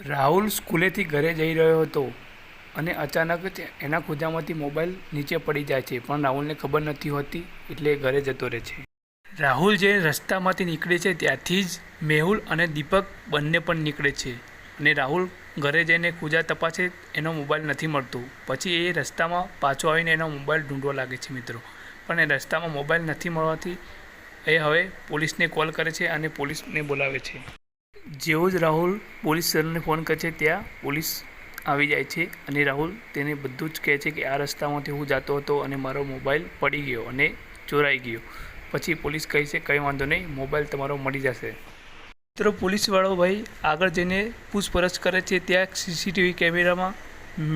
રાહુલ સ્કૂલેથી ઘરે જઈ રહ્યો હતો અને અચાનક જ એના ખોજામાંથી મોબાઈલ નીચે પડી જાય છે, પણ રાહુલને ખબર નથી હોતી, એટલે એ ઘરે જતો રહે છે. રાહુલ જે રસ્તામાંથી નીકળે છે ત્યાંથી જ મેહુલ અને દીપક બંને પણ નીકળે છે અને રાહુલ ઘરે જઈને ખોજા તપાસે, એનો મોબાઈલ નથી મળતો. પછી એ રસ્તામાં પાછો આવીને એનો મોબાઈલ ઢૂંઢવા લાગે છે મિત્રો, પણ એ રસ્તામાં મોબાઈલ નથી મળવાથી એ હવે પોલીસને કોલ કરે છે અને પોલીસને બોલાવે છે. જેવો જ રાહુલ પોલીસ સરને ફોન કરે છે ત્યાં પોલીસ આવી જાય છે અને રાહુલ તેને બધું જ કહે છે કે આ રસ્તામાંથી હું જતો હતો અને મારો મોબાઈલ પડી ગયો અને ચોરાઈ ગયો. પછી પોલીસ કહે છે કંઈ વાંધો નહીં, મોબાઈલ તમારો મળી જશે. મિત્રો પોલીસવાળો ભાઈ આગળ જઈને પૂછપરછ કરે છે. ત્યાં સીસીટીવી કેમેરામાં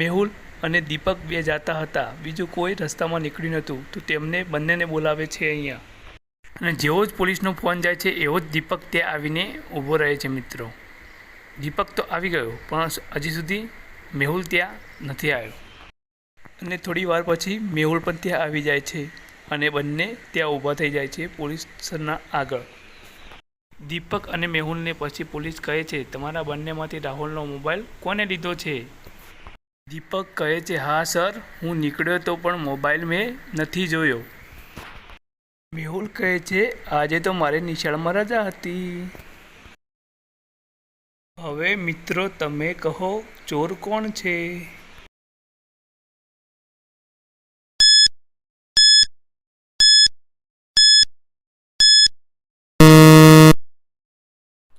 મેહુલ અને દીપક બે જતા હતા, બીજું કોઈ રસ્તામાં નીકળ્યું નહોતું, તો તેમને બંનેને બોલાવે છે અહીંયા. અને જેવો જ પોલીસનો ફોન જાય છે એવો જ દીપક ત્યાં આવીને ઊભો રહે છે મિત્રો. દીપક તો આવી ગયો પણ હજી સુધી મેહુલ ત્યાં નથી આવ્યો. અને થોડી વાર પછી મેહુલ પણ ત્યાં આવી જાય છે અને બંને ત્યાં ઊભા થઈ જાય છે પોલીસ સ્ટેશનના આગળ. દીપક અને મેહુલને પછી પોલીસ કહે છે તમારા બંનેમાંથી રાહુલનો મોબાઈલ કોને લીધો છે? દીપક કહે છે હા સર, હું નીકળ્યો તો પણ મોબાઈલ મેં નથી જોયો. મેહુલ કહે છે આજે તો મારી નિશાળમાં રજા હતી. હવે મિત્રો તમે કહો ચોર કોણ છે?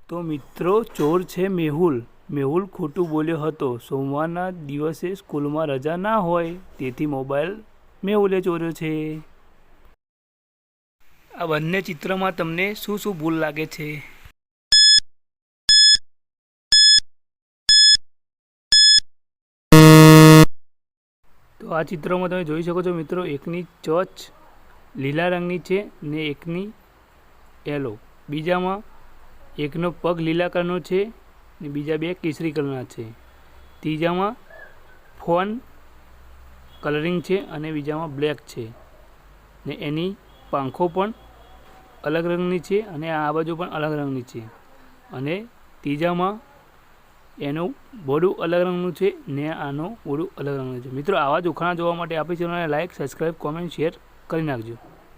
તો મિત્રો ચોર છે મેહુલ. મેહુલ ખોટું બોલ્યો હતો. સોમવારના દિવસે સ્કૂલમાં રજા ના હોય, તેથી મોબાઈલ મેહુલે ચોર્યો છે. આ બંને ચિત્રમાં તમને શું શું ભૂલ લાગે છે? તો આ ચિત્રમાં તમે જોઈ શકો છો મિત્રો, એકની ચોચ લીલા રંગની છે ને એકની યલો. બીજામાં એકનો પગ લીલા કલરનો છે ને બીજા બે કેસરી કલરના છે. ત્રીજામાં ફોન કલરિંગ છે અને બીજામાં બ્લેક છે ને એની પાંખો પણ અલગ રંગની છે અને આ બાજુ પણ અલગ રંગની છે. અને ત્રીજામાં એનું બોડું અલગ રંગનું છે ને આનું બોડું અલગ રંગનું છે. મિત્રો આવા જ ઉખાણા જોવા માટે આપણી ચેનલને લાઈક, સબસ્ક્રાઈબ, કોમેન્ટ, શેર કરી નાખજો.